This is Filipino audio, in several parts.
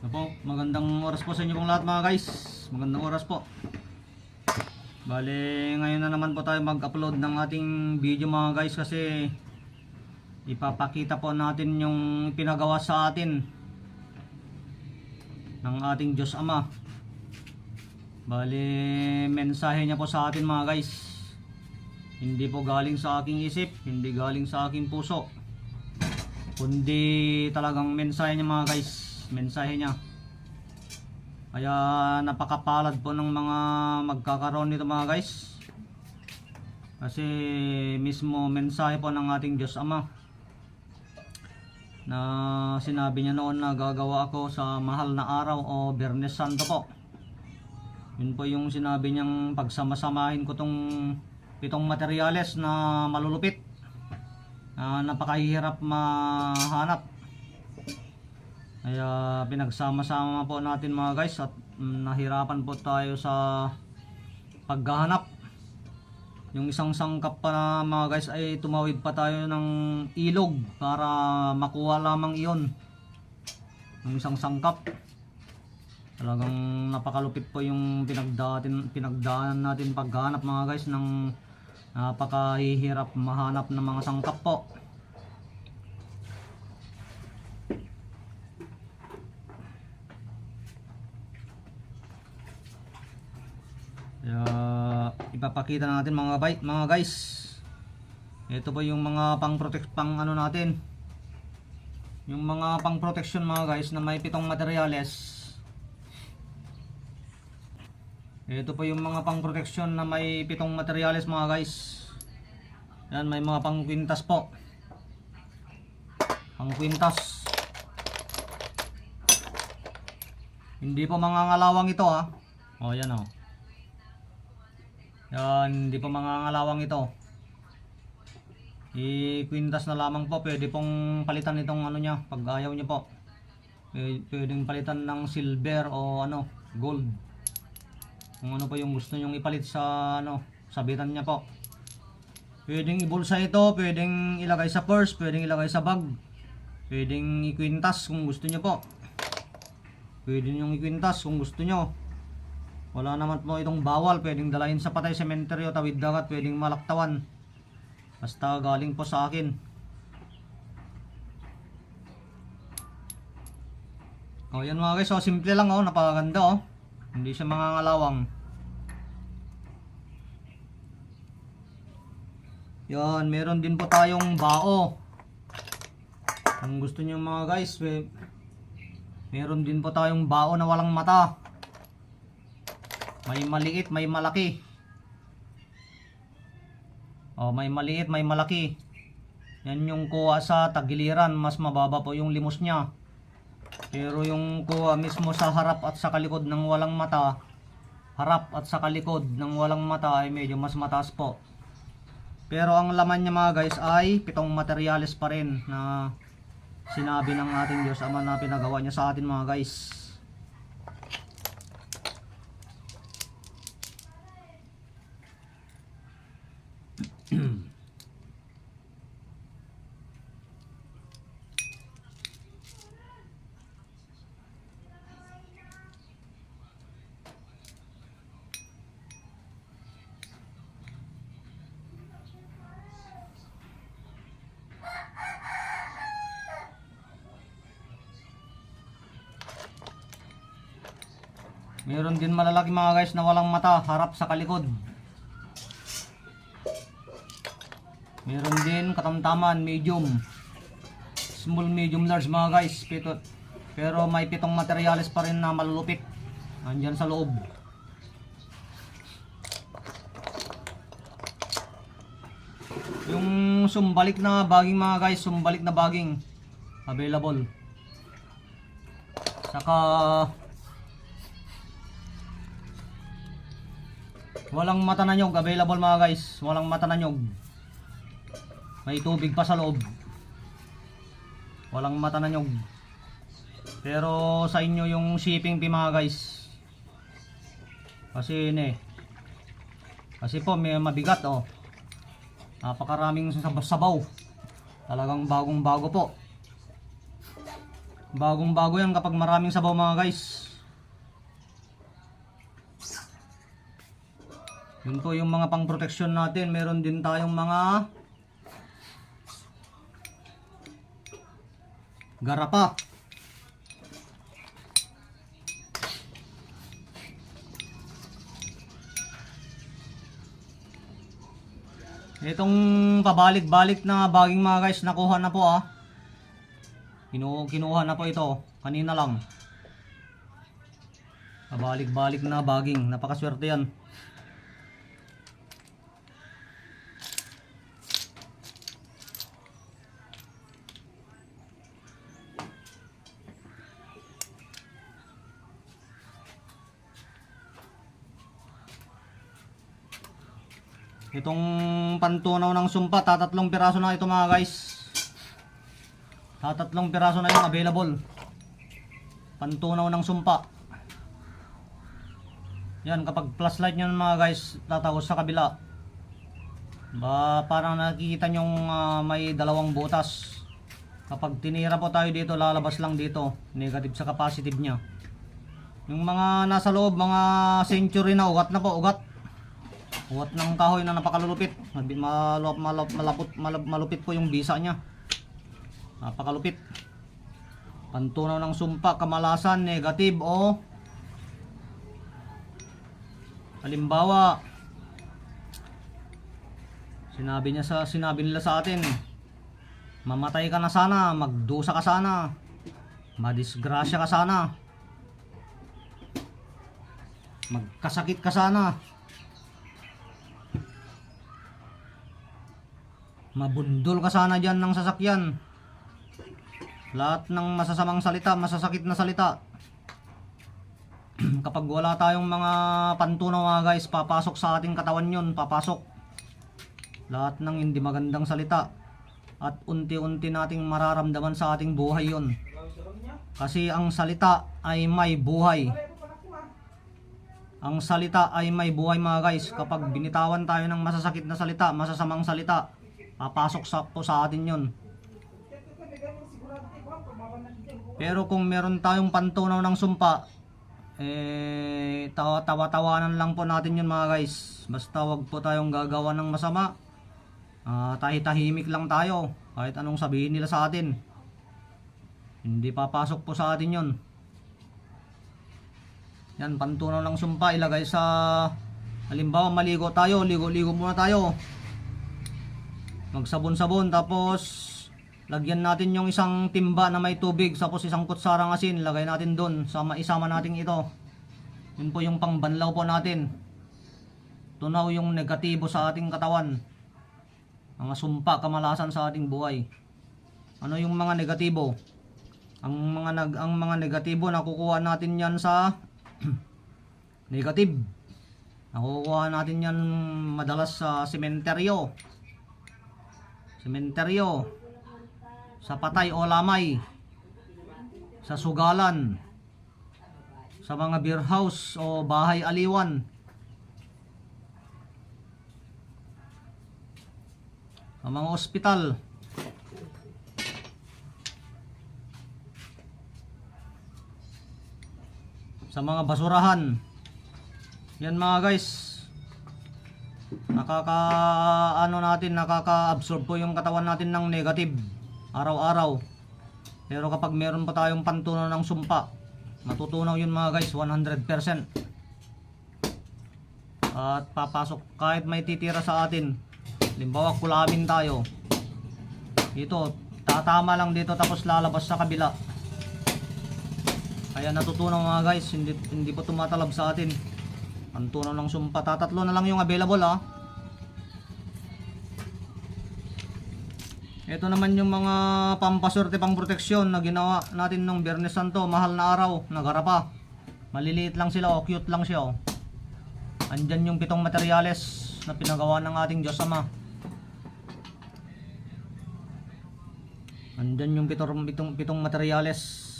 Po, magandang oras po sa inyo pong lahat mga guys. Magandang oras po. Bale, ngayon na naman po tayo mag-upload ng ating video mga guys, kasi ipapakita po natin yung pinagawa sa atin ng ating Diyos Ama. Bale, mensahe niya po sa atin mga guys. Hindi po galing sa aking isip, hindi galing sa aking puso, kundi talagang mensahe niya mga guys. Mensahe niya. Kaya napakapalad po ng mga magkakaroon nito mga guys, kasi mismo mensahe po ng ating Diyos Ama na sinabi niya noon na gagawa ako sa mahal na araw o Biyernes Santo po. Yun po yung sinabi niyang pagsamasamahin ko tong 7 materyales na malulupit, na napakahirap mahanap. Kaya pinagsama-sama po natin mga guys, at nahirapan po tayo sa paghahanap. Yung isang sangkap pa na mga guys ay tumawid pa tayo ng ilog para makuha lamang iyon. Yung isang sangkap. Talagang napakalupit po yung pinagdaanan natin paghahanap mga guys, ng napakahihirap mahanap ng mga sangkap po. Kaya ipapakita natin mga guys. Ito po yung mga pang ano natin. Yung mga pang protection mga guys na may 7 materyales. Ito po yung mga pang protection na may 7 materyales mga guys. Yan, may mga pang kwintas po. Pang kwintas. Hindi po mga ngalawang ito ha. O yan o. Yan, hindi pa mga ngalawang ito. I-kwintas na lamang po. Pwede pong palitan itong ano niya, pag ayaw niya po. Pwedeng palitan ng silver o ano, gold. Kung ano po yung gusto nyong ipalit sa ano, sabitan niya po. Pwedeng ibulsa ito, pwedeng ilagay sa purse, pwedeng ilagay sa bag. Pwedeng ikwintas kung gusto niyo po. Pwede nyong ikwintas kung gusto niyo. Wala naman po itong bawal. Pwedeng dalahin sa patay sementeryo, tawid dagat, pwedeng malaktawan. Basta galing po sa akin. O yan mga guys, simple lang napakaganda Hindi siya mga ngalawang. Yan, meron din po tayong bao. Kung gusto niyo mga guys, meron din po tayong bao na walang mata. May maliit, may malaki. May maliit, may malaki. Yan yung kuha sa tagiliran, mas mababa po yung limos niya. Pero yung kuha mismo sa harap at sa kalikod ng walang mata, harap at sa kalikod ng walang mata ay medyo mas mataas po. Pero ang laman niya mga guys ay 7 materyales pa rin na sinabi ng ating Diyos Ama na pinagawa niya sa atin mga guys. Meron din malalaki mga guys na walang mata, harap sa kalikod. Meron din katamtaman, medium, small, medium, large mga guys. Pero may 7 materyales pa rin na malulupit. Nandyan sa loob. Yung sumbalik na baging mga guys, sumbalik na baging available. Saka walang mata na nyog, available mga guys. Walang mata na nyog. May tubig pa sa loob. Walang mata na nyog. Pero sa inyo yung shipping fee mga guys. Kasi kasi po may mabigat Napakaraming sabaw. Talagang bagong bago po. Bagong bago yan kapag maraming sabaw mga guys. Yun po yung mga pang protection natin. Meron din tayong mga garapa. Itong pabalik-balik na baging mga guys, nakuha na po kinuha na po ito kanina lang. Pabalik-balik na baging, napakaswerte yan. Itong pantunaw ng sumpa, tatatlong piraso na ito mga guys. Tatatlong piraso na yung available. Pantunaw ng sumpa. Yan, kapag flashlight nyo mga guys, tatagos sa kabila. Parang nakikita nyo may dalawang butas. Kapag tinira po tayo dito, lalabas lang dito. Negative sa capacitive nya. Yung mga nasa loob, mga century na ugat na po, ugat ng kahoy na napakalupit. Malupit po yung bisa nya. Napakalupit. Pantunaw ng sumpa, kamalasan, negative o halimbawa sinabi nila sa atin, mamatay ka na sana, magdusa ka sana, madisgrasya ka sana, magkasakit ka sana, mabundol ka sana dyan ng sasakyan. Lahat ng masasamang salita, masasakit na salita. Kapag wala tayong mga pantunaw mga guys, papasok sa ating katawan yun, papasok. Lahat ng hindi magandang salita. At unti-unti nating mararamdaman sa ating buhay yun. Kasi ang salita ay may buhay. Ang salita ay may buhay mga guys. Kapag binitawan tayo ng masasakit na salita, masasamang salita, papasok po sa atin yun. Pero kung meron tayong pantunaw ng sumpa, tawa-tawanan lang po natin yun mga guys. Basta wag po tayong gagawa ng masama. Tahimik lang tayo kahit anong sabihin nila sa atin. Hindi papasok po sa atin yun. Yan, pantunaw ng sumpa, ilagay sa, halimbawa maligo tayo, ligo-ligo muna tayo. Magsabon-sabon, tapos lagyan natin yung isang timba na may tubig, tapos isang kutsarang asin, lagay natin doon, isama natin ito. Yun po yung pangbanlaw po natin. Tunaw yung negatibo sa ating katawan. Mga sumpa, kamalasan sa ating buhay. Ano yung mga negatibo? Ang mga negatibo, nakukuha natin yan sa negative. Nakukuha natin yan madalas sa sementeryo. Sa patay o lamay, sa sugalan, sa mga beer house o bahay aliwan, sa mga ospital, sa mga basurahan. Yan mga guys, nakaka-absorb po yung katawan natin ng negative araw-araw. Pero kapag meron pa tayong pantunaw ng sumpa, matutunaw yun mga guys, 100%. At papasok kahit may titira sa atin. Halimbawa kulabin tayo, ito tatama lang dito, tapos lalabas sa kabila. Kaya natutunaw mga guys, hindi po tumatalab sa atin. Pantunaw ng sumpa, tatatlo na lang yung available Ito naman yung mga pampaswerte, pang proteksyon na ginawa natin nung Biyernes Santo, mahal na araw, nagarapa. Maliliit lang sila, cute lang siya. Andyan yung 7 materyales na pinagawa ng ating Diyos Ama. Andyan yung 7 materyales.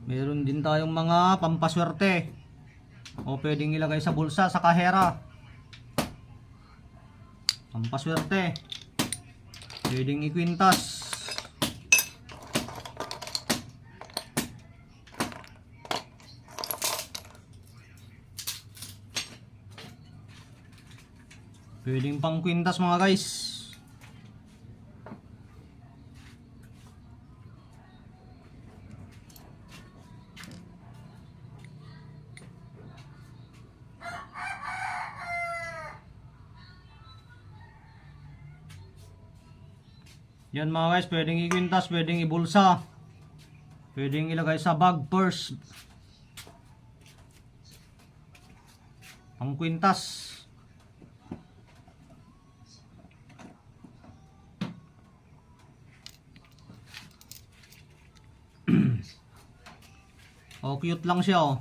Meron din tayong mga pampaswerte o pwedeng ilagay sa bulsa, sa kahera. Pampaswerte. Pwedeng ikwintas. Pwedeng pang kwintas mga guys. Yan mga guys, pwedeng ikwintas, pwedeng ibulsa. Pwedeng ilagay sa bag, purse. Pang kwintas. Oh, cute lang siya oh.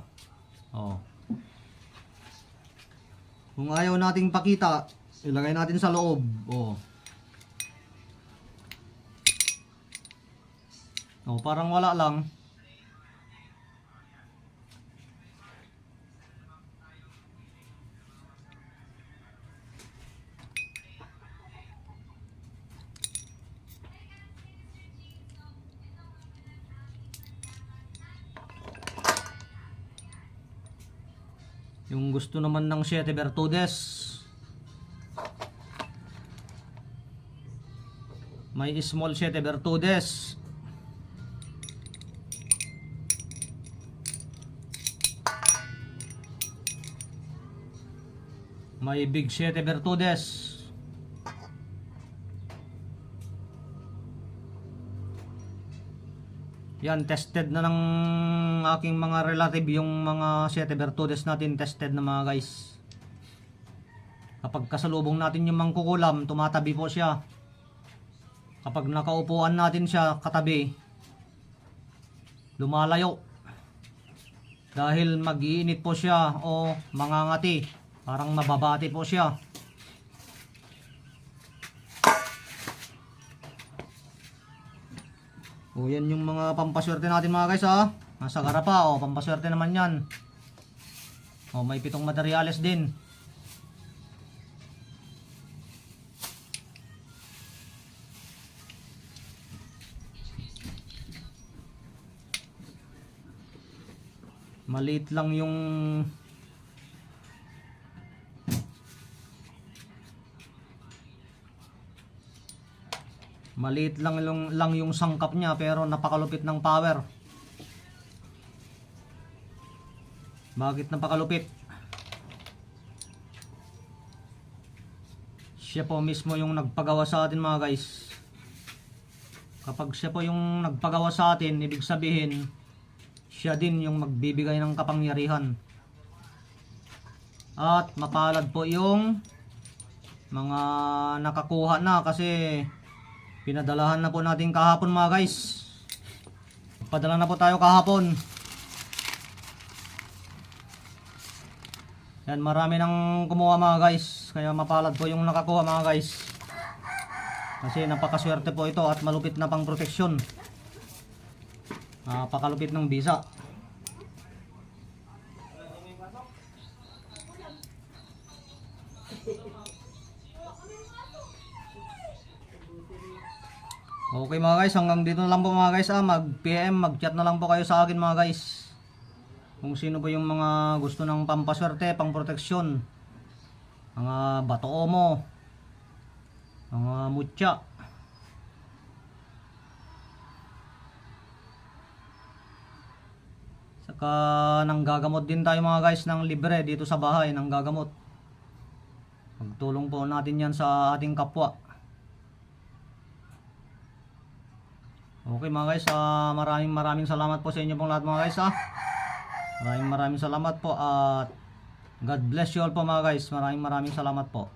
Oh. Kung ayaw nating pakita, ilagay natin sa loob. Oh. Oh, parang wala lang. Yung gusto naman ng 7 Bertudes, may small 7 Bertudes. May big 7 Bertudes. Yan, tested na ng aking mga relative yung mga 7 Bertudes natin, tested na mga guys. Kapag kasalubong natin yung mangkukulam, tumatabi po siya. Kapag nakaupuan natin siya katabi, lumalayo. Dahil mag-iinit po siya o mangangati, parang mababati po siya. O yan yung mga pampaswerte natin mga guys ha. Nasa garapa o, pampaswerte naman yan. O may 7 materyales din. Maliit lang yung yung sangkap niya, pero napakalupit ng power. Bakit napakalupit? Siya po mismo yung nagpagawa sa atin mga guys. Kapag siya po yung nagpagawa sa atin, ibig sabihin siya din yung magbibigay ng kapangyarihan. At mapalad po yung mga nakakuha na, kasi pinadalahan na po natin kahapon mga guys. Padala na po tayo kahapon. Yan, marami nang kumuha mga guys. Kaya mapalad po yung nakakuha mga guys. Kasi napakaswerte po ito at malupit na pang proteksyon. Napakalupit ng bisa. Okay mga guys, hanggang dito na lang po mga guys. Mag-PM, mag-chat na lang po kayo sa akin mga guys. Kung sino po yung mga gusto ng pampaswerte, pang proteksyon. Mga bato omo, mga mutya. Saka nanggagamot din tayo mga guys ng libre dito sa bahay, nanggagamot. Magtulong po natin yan sa ating kapwa. Okay mga guys, maraming salamat po sa inyo pong lahat mga guys Maraming salamat po at God bless you all po mga guys. Maraming salamat po.